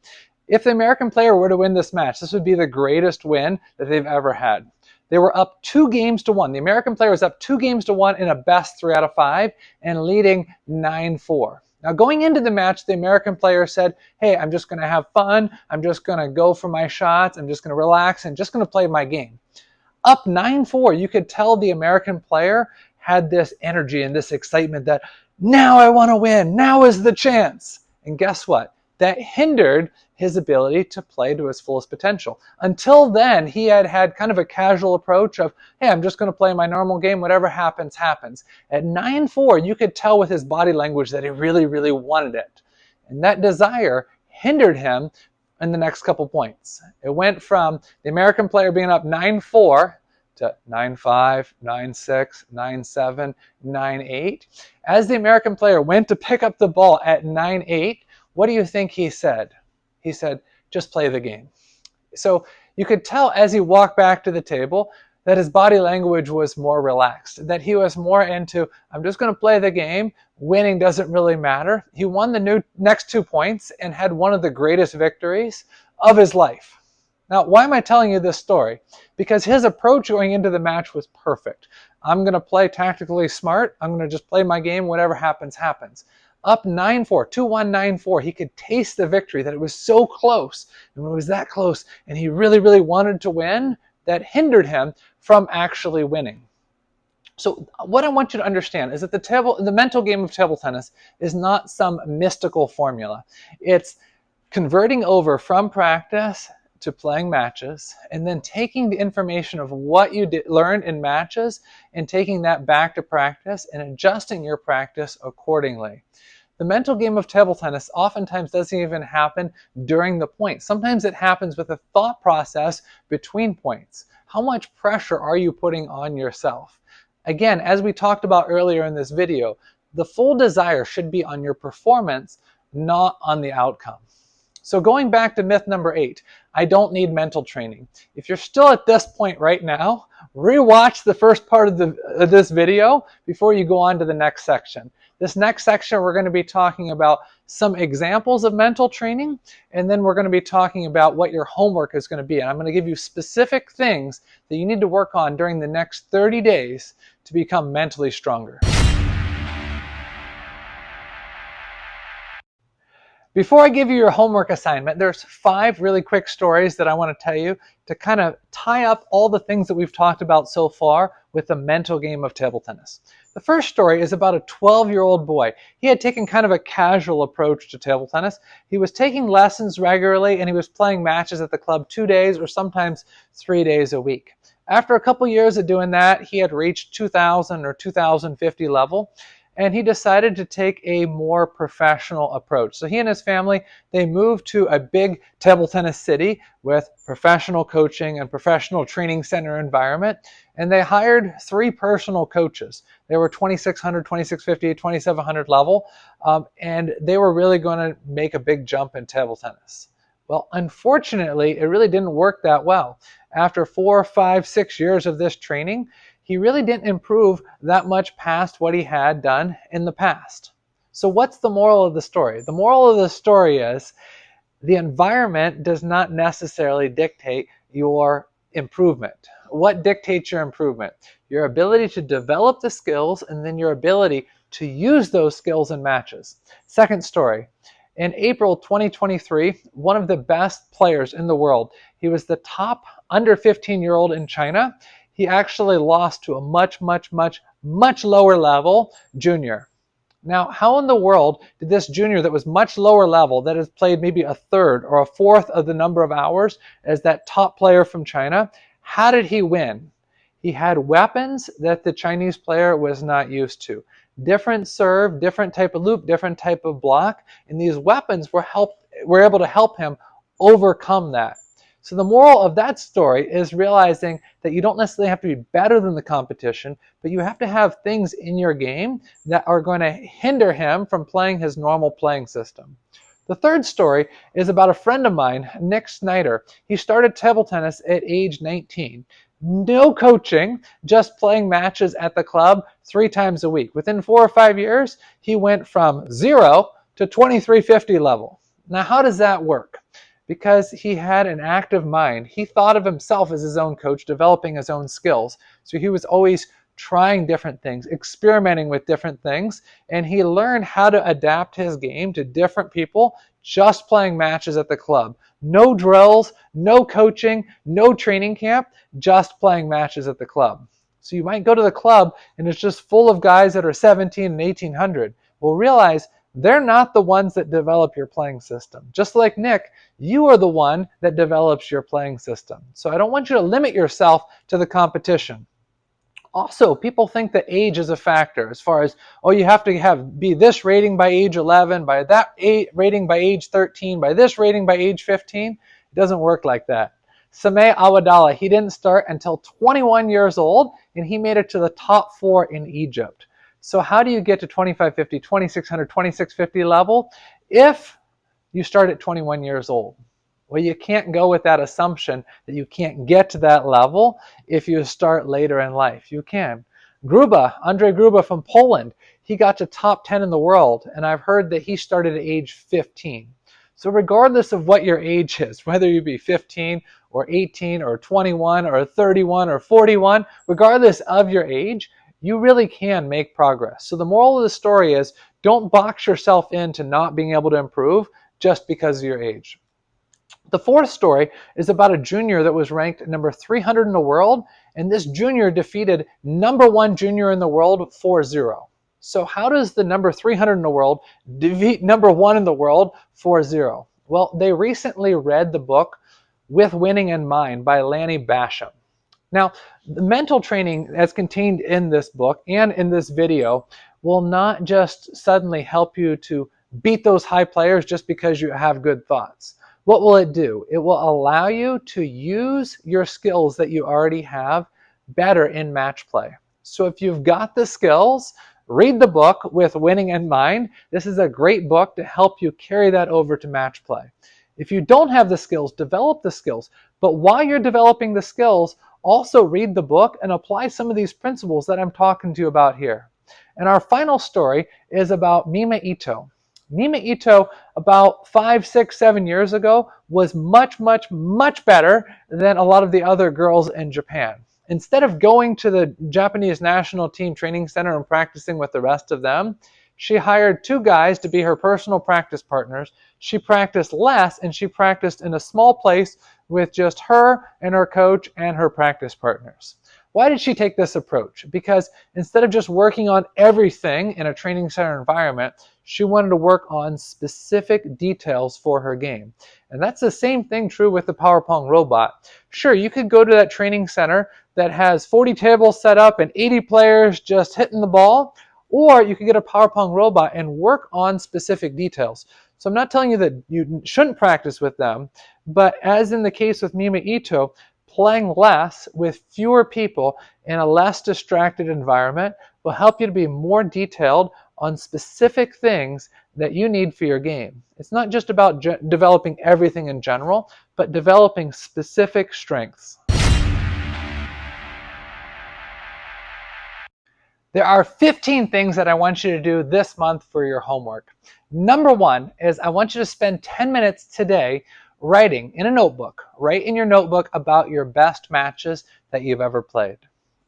If the American player were to win this match, this would be the greatest win that they've ever had. They were up 2-1. The American player was up 2-1 in a best 3 out of 5 and leading 9-4. Now going into the match, the American player said, hey, I'm just going to have fun. I'm just going to go for my shots. I'm just going to relax and just going to play my game. Up 9-4, you could tell the American player had this energy and this excitement that now I want to win. Now is the chance. And guess what? That hindered his ability to play to his fullest potential. Until then, he had had kind of a casual approach of, hey, I'm just going to play my normal game. Whatever happens, happens. At 9-4, you could tell with his body language that he really, really wanted it. And that desire hindered him in the next couple points. It went from the American player being up 9-4 to 9-5, 9-6, 9-7, 9-8. As the American player went to pick up the ball at 9-8, what do you think he said? He said, just play the game. So you could tell as he walked back to the table that his body language was more relaxed, that he was more into, I'm just going to play the game. Winning doesn't really matter. He won the next 2 points and had one of the greatest victories of his life. Now, why am I telling you this story? Because his approach going into the match was perfect. I'm going to play tactically smart. I'm going to just play my game. Whatever happens, happens. Up 9-4, 2-1, 9-4, he could taste the victory, that it was so close. And when it was that close and he really, really wanted to win, that hindered him from actually winning. So what I want you to understand is that the mental game of table tennis is not some mystical formula. It's converting over from practice to playing matches, and then taking the information of what you learned in matches and taking that back to practice and adjusting your practice accordingly. The mental game of table tennis oftentimes doesn't even happen during the point. Sometimes it happens with a thought process between points. How much pressure are you putting on yourself? Again, as we talked about earlier in this video, the full desire should be on your performance, not on the outcome. So going back to myth number 8, I don't need mental training. If you're still at this point right now, rewatch the first part of this video before you go on to the next section. This next section, we're going to be talking about some examples of mental training, and then we're going to be talking about what your homework is going to be. And I'm going to give you specific things that you need to work on during the next 30 days to become mentally stronger. Before I give you your homework assignment, there's 5 really quick stories that I want to tell you to kind of tie up all the things that we've talked about so far with the mental game of table tennis. The first story is about a 12-year-old boy. He had taken kind of a casual approach to table tennis. He was taking lessons regularly, and he was playing matches at the club 2 days or sometimes 3 days a week. After a couple years of doing that, he had reached 2000 or 2050 level, and he decided to take a more professional approach. So he and his family, they moved to a big table tennis city with professional coaching and professional training center environment, and they hired 3 personal coaches. They were 2600, 2650, 2700 level, and they were really going to make a big jump in table tennis. Well, unfortunately, it really didn't work that well. After 4, 5, 6 years of this training, he really didn't improve that much past what he had done in the past. So what's the moral of the story? The moral of the story is the environment does not necessarily dictate your improvement. What dictates your improvement? Your ability to develop the skills and then your ability to use those skills in matches. Second story. In April 2023, one of the best players in the world, he was the top under 15-year-old in China. He actually lost to a much lower level junior. Now, how in the world did this junior that was much lower level, that has played maybe a third or a fourth of the number of hours as that top player from China, how did he win? He had weapons that the Chinese player was not used to. Different serve, different type of loop, different type of block, and these weapons were able to help him overcome that. So the moral of that story is realizing that you don't necessarily have to be better than the competition, but you have to have things in your game that are going to hinder him from playing his normal playing system. The third story is about a friend of mine, Nick Snyder. He started table tennis at age 19. No coaching, just playing matches at the club 3 times a week. Within 4 or 5 years, he went from 0 to 2350 level. Now, how does that work? Because he had an active mind. He thought of himself as his own coach, developing his own skills. So he was always trying different things, experimenting with different things, and he learned how to adapt his game to different people just playing matches at the club. No drills, no coaching, no training camp, just playing matches at the club. So you might go to the club and it's just full of guys that are 17 and 1800. Well, realize they're not the ones that develop your playing system. Just like Nick, you are the one that develops your playing system. So I don't want you to limit yourself to the competition. Also, people think that age is a factor as far as, oh, you have to be this rating by age 11, by that rating by age 13, by this rating by age 15. It doesn't work like that. Sameh Awadallah, he didn't start until 21 years old, and he made it to the top 4 in Egypt. So how do you get to 2550, 2600, 2650 level if you start at 21 years old? Well, you can't go with that assumption that you can't get to that level if you start later in life. You can. Andrzej Gruba from Poland, he got to top 10 in the world, and I've heard that he started at age 15. So regardless of what your age is, whether you be 15 or 18 or 21 or 31 or 41, regardless of your age, you really can make progress. So the moral of the story is don't box yourself into not being able to improve just because of your age. The fourth story is about a junior that was ranked number 300 in the world, and this junior defeated number 1 junior in the world 4-0. So how does the number 300 in the world defeat number 1 in the world 4-0? Well, they recently read the book With Winning in Mind by Lanny Basham. Now, the mental training that's contained in this book and in this video will not just suddenly help you to beat those high players just because you have good thoughts. What will it do? It will allow you to use your skills that you already have better in match play. So if you've got the skills, read the book With Winning in Mind. This is a great book to help you carry that over to match play. If you don't have the skills, develop the skills. But while you're developing the skills, also read the book and apply some of these principles that I'm talking to you about here. And our final story is about Mima Ito. Mima Ito, about 5, 6, 7 years ago, was much, much, much better than a lot of the other girls in Japan. Instead of going to the Japanese national team training center and practicing with the rest of them, she hired 2 guys to be her personal practice partners. She practiced less, and she practiced in a small place with just her and her coach and her practice partners. Why did she take this approach? Because instead of just working on everything in a training center environment, she wanted to work on specific details for her game. And that's the same thing true with the Power Pong robot. Sure, you could go to that training center that has 40 tables set up and 80 players just hitting the ball, or you could get a Power Pong robot and work on specific details. So I'm not telling you that you shouldn't practice with them, but as in the case with Mima Ito, playing less with fewer people in a less distracted environment will help you to be more detailed on specific things that you need for your game. It's not just about developing everything in general, but developing specific strengths. There are 15 things that I want you to do this month for your homework. Number 1 is I want you to spend 10 minutes today writing in a notebook. Write in your notebook about your best matches that you've ever played.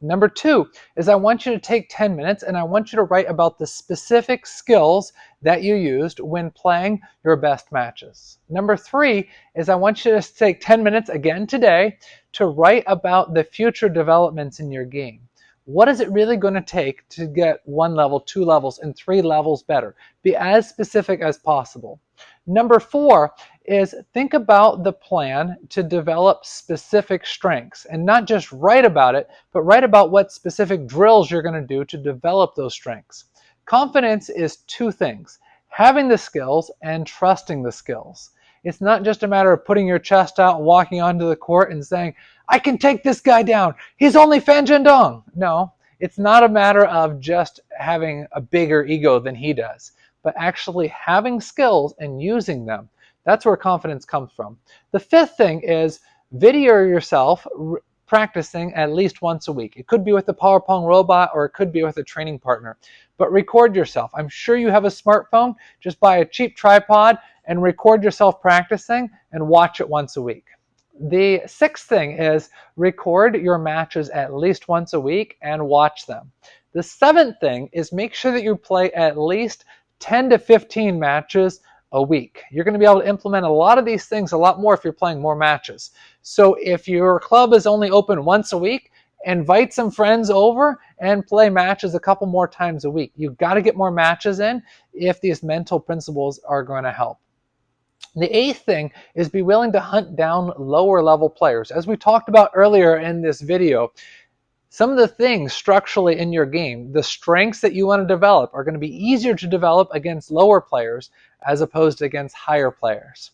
Number 2 is I want you to take 10 minutes and I want you to write about the specific skills that you used when playing your best matches. Number 3 is I want you to take 10 minutes again today to write about the future developments in your game. What is it really going to take to get 1 level, 2 levels, and 3 levels better? Be as specific as possible. Number 4 is think about the plan to develop specific strengths and not just write about it, but write about what specific drills you're going to do to develop those strengths. Confidence is 2 things, having the skills and trusting the skills. It's not just a matter of putting your chest out and walking onto the court and saying, I can take this guy down. He's only Fan Jiandong. No, it's not a matter of just having a bigger ego than he does, but actually having skills and using them. That's where confidence comes from. The 5th thing is video yourself practicing at least once a week. It could be with the Power Pong robot or it could be with a training partner. But record yourself. I'm sure you have a smartphone. Just buy a cheap tripod and record yourself practicing and watch it once a week. The 6th thing is record your matches at least once a week and watch them. The 7th thing is make sure that you play at least 10 to 15 matches a week. You're going to be able to implement a lot of these things a lot more if you're playing more matches. So if your club is only open once a week, invite some friends over and play matches a couple more times a week. You've got to get more matches in if these mental principles are going to help. The 8th thing is be willing to hunt down lower level players. As we talked about earlier in this video, some of the things structurally in your game, the strengths that you want to develop are going to be easier to develop against lower players as opposed to against higher players.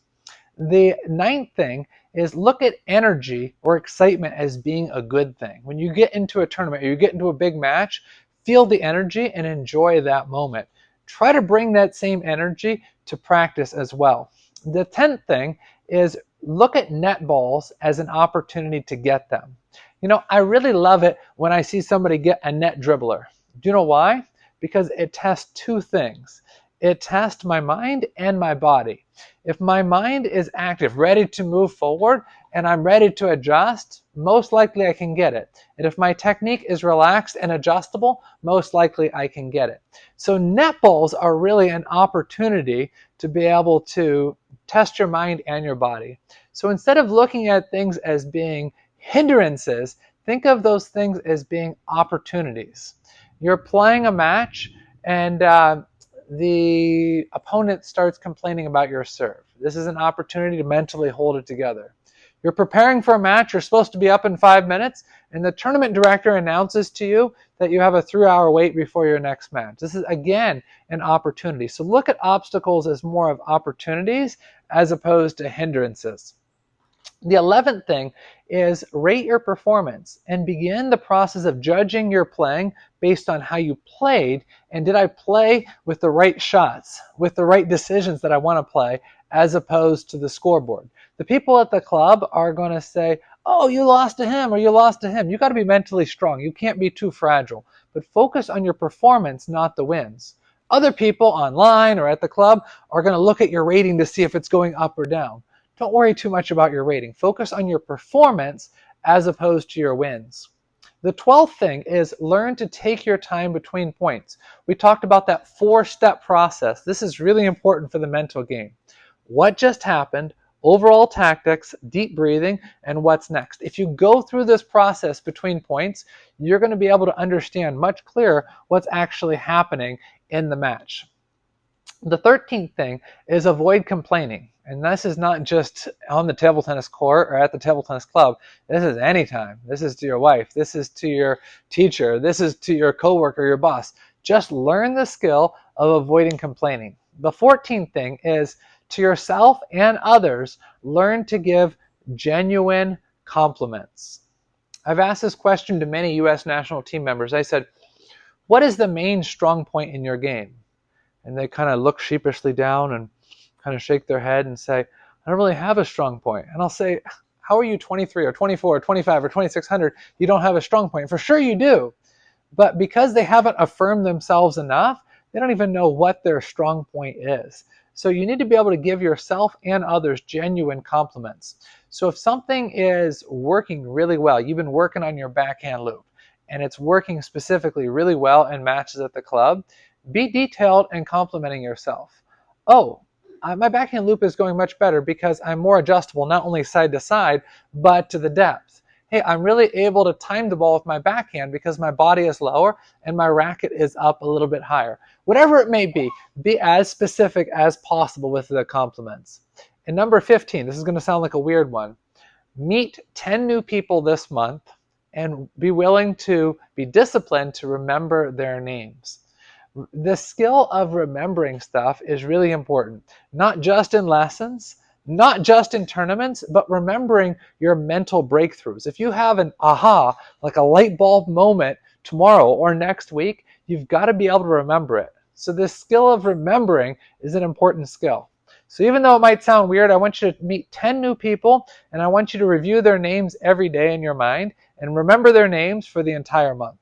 The 9th thing is look at energy or excitement as being a good thing. When you get into a tournament or you get into a big match, feel the energy and enjoy that moment. Try to bring that same energy to practice as well. The 10th thing is look at net balls as an opportunity to get them. You know, I really love it when I see somebody get a net dribbler. Do you know why? Because it tests 2 things. It tests my mind and my body. If my mind is active, ready to move forward, and I'm ready to adjust, most likely I can get it. And if my technique is relaxed and adjustable, most likely I can get it. So net balls are really an opportunity to be able to test your mind and your body. So instead of looking at things as being hindrances, think of those things as being opportunities. You're playing a match and the opponent starts complaining about your serve. This is an opportunity to mentally hold it together. You're preparing for a match, you're supposed to be up in 5 minutes, and the tournament director announces to you that you have a 3-hour wait before your next match. This is, again, an opportunity. So look at obstacles as more of opportunities as opposed to hindrances. The 11th thing is rate your performance and begin the process of judging your playing based on how you played and did I play with the right shots, with the right decisions that I want to play, as opposed to the scoreboard. The people at the club are going to say, oh, you lost to him or you lost to him. You got to be mentally strong. You can't be too fragile, but focus on your performance, not the wins. Other people online or at the club are going to look at your rating to see if it's going up or down. Don't worry too much about your rating. Focus on your performance as opposed to your wins. The 12th thing is learn to take your time between points. We talked about that 4-step process. This is really important for the mental game. What just happened, overall tactics, deep breathing, and what's next. If you go through this process between points, you're going to be able to understand much clearer what's actually happening in the match. The 13th thing is avoid complaining. And this is not just on the table tennis court or at the table tennis club. This is anytime. This is to your wife. This is to your teacher. This is to your coworker, your boss. Just learn the skill of avoiding complaining. The 14th thing is to yourself and others, learn to give genuine compliments. I've asked this question to many U.S. national team members. I said, what is the main strong point in your game? And they kind of look sheepishly down and kind of shake their head and say, I don't really have a strong point. And I'll say, how are you 23 or 24 or 25 or 2600? You don't have a strong point. For sure you do. But because they haven't affirmed themselves enough, they don't even know what their strong point is. So you need to be able to give yourself and others genuine compliments. So if something is working really well, you've been working on your backhand loop, and it's working specifically really well in matches at the club, be detailed in complimenting yourself. Oh, my backhand loop is going much better because I'm more adjustable, not only side to side, but to the depth. Hey, I'm really able to time the ball with my backhand because my body is lower and my racket is up a little bit higher. Whatever it may be as specific as possible with the compliments. And number 15, this is going to sound like a weird one. Meet 10 new people this month and be willing to be disciplined to remember their names. The skill of remembering stuff is really important, not just in lessons, not just in tournaments, but remembering your mental breakthroughs. If you have an aha, like a light bulb moment tomorrow or next week, you've got to be able to remember it. So this skill of remembering is an important skill. So even though it might sound weird, I want you to meet 10 new people, and I want you to review their names every day in your mind and remember their names for the entire month.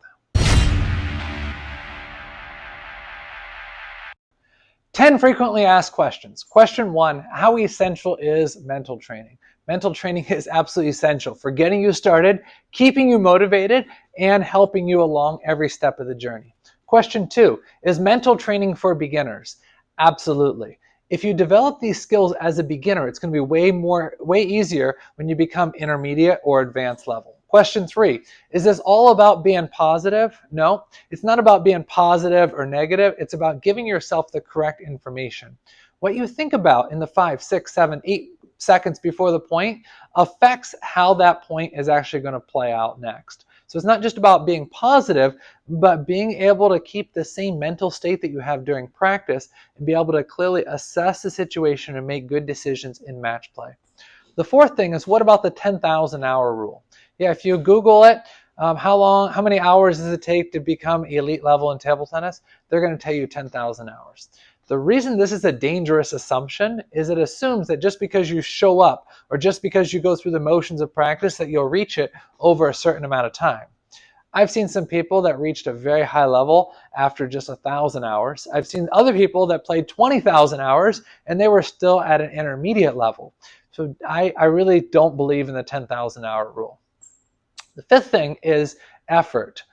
10 frequently asked questions. Question 1, how essential is mental training? Mental training is absolutely essential for getting you started, keeping you motivated, and helping you along every step of the journey. Question 2, is mental training for beginners? Absolutely. If you develop these skills as a beginner, it's going to be way easier when you become intermediate or advanced level. Question 3, is this all about being positive? No, it's not about being positive or negative. It's about giving yourself the correct information. What you think about in the 5, 6, 7, 8 seconds before the point affects how that point is actually going to play out next. So it's not just about being positive, but being able to keep the same mental state that you have during practice and be able to clearly assess the situation and make good decisions in match play. The 4th thing is, what about the 10,000 hour rule? Yeah, if you Google it, how many hours does it take to become elite level in table tennis? They're going to tell you 10,000 hours. The reason this is a dangerous assumption is it assumes that just because you show up or just because you go through the motions of practice that you'll reach it over a certain amount of time. I've seen some people that reached a very high level after just 1,000 hours. I've seen other people that played 20,000 hours and they were still at an intermediate level. So I really don't believe in the 10,000 hour rule. The 5th thing is effort.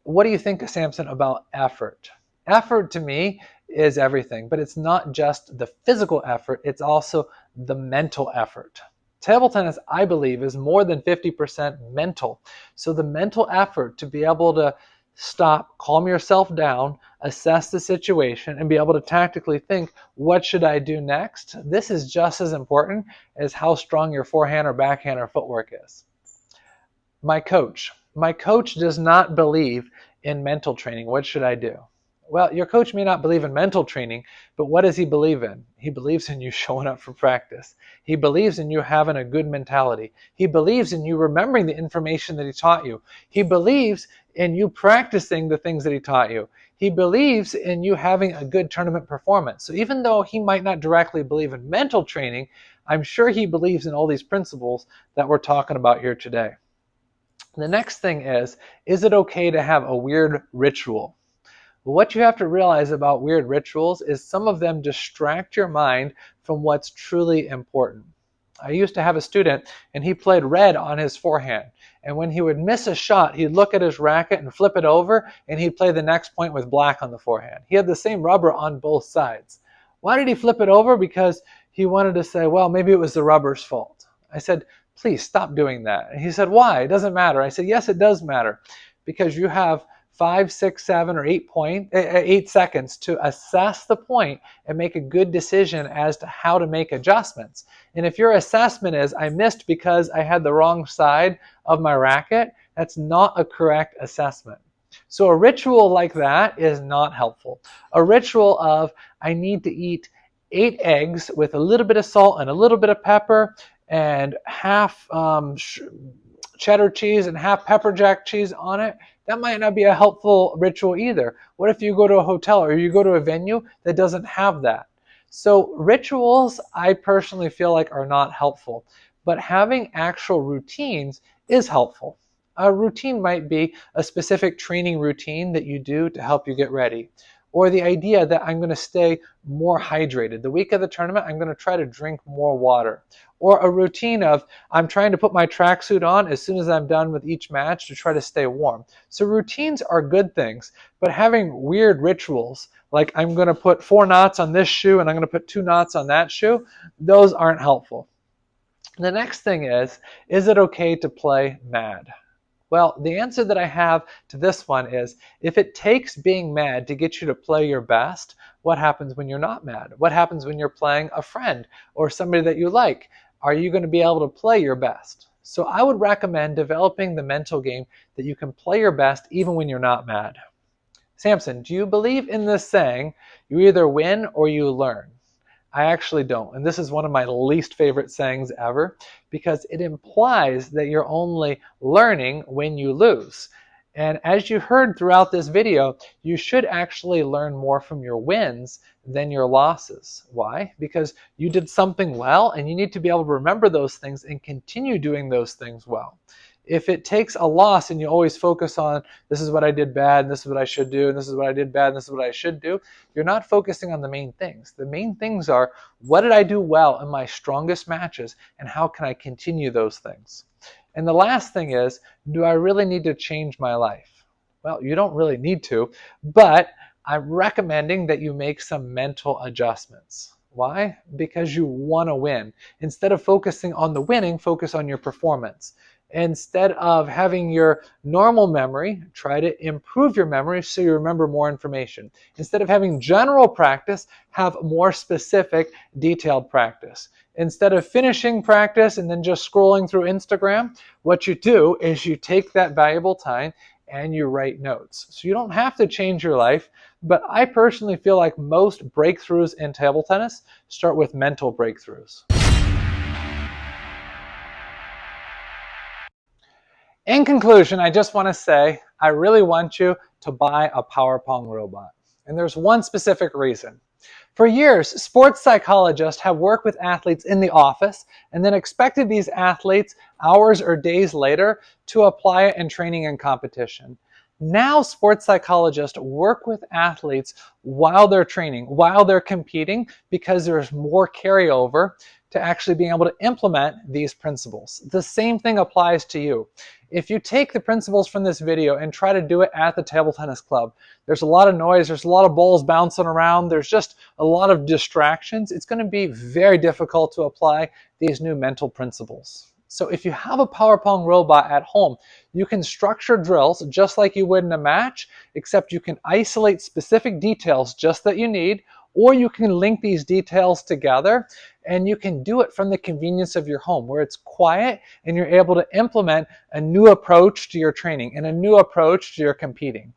What do you think, Samson, about effort? Effort to me is everything, but it's not just the physical effort, it's also the mental effort. Table tennis, I believe, is more than 50% mental. So the mental effort to be able to stop, calm yourself down, assess the situation, and be able to tactically think, what should I do next? This is just as important as how strong your forehand or backhand or footwork is. My coach does not believe in mental training. What should I do? Well, your coach may not believe in mental training, but what does he believe in? He believes in you showing up for practice. He believes in you having a good mentality. He believes in you remembering the information that he taught you. He believes in you practicing the things that he taught you. He believes in you having a good tournament performance. So even though he might not directly believe in mental training, I'm sure he believes in all these principles that we're talking about here today. The next thing is it okay to have a weird ritual? What you have to realize about weird rituals is some of them distract your mind from what's truly important. I used to have a student and he played red on his forehand. And when he would miss a shot, he'd look at his racket and flip it over and he'd play the next point with black on the forehand. He had the same rubber on both sides. Why did he flip it over? Because he wanted to say, well, maybe it was the rubber's fault. I said, please stop doing that. And he said, why? It doesn't matter. I said, yes, it does matter. Because you have 5, 6, 7, or 8 seconds to assess the point and make a good decision as to how to make adjustments. And if your assessment is, I missed because I had the wrong side of my racket, that's not a correct assessment. So a ritual like that is not helpful. A ritual of, I need to eat 8 eggs with a little bit of salt and a little bit of pepper and half cheddar cheese and half pepper jack cheese on it, that might not be a helpful ritual either. What if you go to a hotel or you go to a venue that doesn't have that? So rituals, I personally feel like are not helpful, but having actual routines is helpful. A routine might be a specific training routine that you do to help you get ready. Or the idea that I'm going to stay more hydrated. The week of the tournament, I'm going to try to drink more water. Or a routine of, I'm trying to put my tracksuit on as soon as I'm done with each match to try to stay warm. So routines are good things, but having weird rituals, like I'm going to put 4 knots on this shoe and I'm going to put 2 knots on that shoe, those aren't helpful. The next thing is it okay to play mad? Well, the answer that I have to this one is, if it takes being mad to get you to play your best, what happens when you're not mad? What happens when you're playing a friend or somebody that you like? Are you going to be able to play your best? So I would recommend developing the mental game that you can play your best even when you're not mad. Samson, do you believe in this saying, you either win or you learn? I actually don't. And this is one of my least favorite sayings ever, because it implies that you're only learning when you lose. And as you heard throughout this video, you should actually learn more from your wins than your losses. Why? Because you did something well and you need to be able to remember those things and continue doing those things well. If it takes a loss and you always focus on, this is what I did bad, and this is what I should do, and this is what I did bad, and this is what I should do, you're not focusing on the main things. The main things are, what did I do well in my strongest matches, and how can I continue those things? And the last thing is, do I really need to change my life? Well, you don't really need to, but I'm recommending that you make some mental adjustments. Why? Because you want to win. Instead of focusing on the winning, focus on your performance. Instead of having your normal memory, try to improve your memory so you remember more information. Instead of having general practice, have more specific, detailed practice. Instead of finishing practice and then just scrolling through Instagram, what you do is you take that valuable time and you write notes. So you don't have to change your life, but I personally feel like most breakthroughs in table tennis start with mental breakthroughs. In conclusion, I just want to say, I really want you to buy a Power Pong robot. And there's one specific reason. For years, sports psychologists have worked with athletes in the office and then expected these athletes hours or days later to apply it in training and competition. Now sports psychologists work with athletes while they're training, while they're competing, because there's more carryover to actually being able to implement these principles. The same thing applies to you. If you take the principles from this video and try to do it at the table tennis club, there's a lot of noise, there's a lot of balls bouncing around, there's just a lot of distractions. It's going to be very difficult to apply these new mental principles. So if you have a Power Pong robot at home, you can structure drills just like you would in a match, except you can isolate specific details just that you need, or you can link these details together, and you can do it from the convenience of your home where it's quiet and you're able to implement a new approach to your training and a new approach to your competing.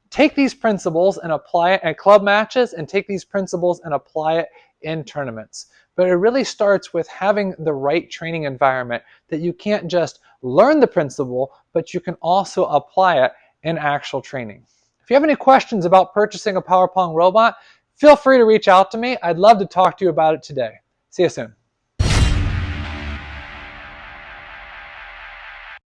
Take these principles and apply it at club matches, and take these principles and apply it in tournaments. But it really starts with having the right training environment, that you can't just learn the principle, but you can also apply it in actual training. If you have any questions about purchasing a Power Pong robot, feel free to reach out to me. I'd love to talk to you about it today. See you soon.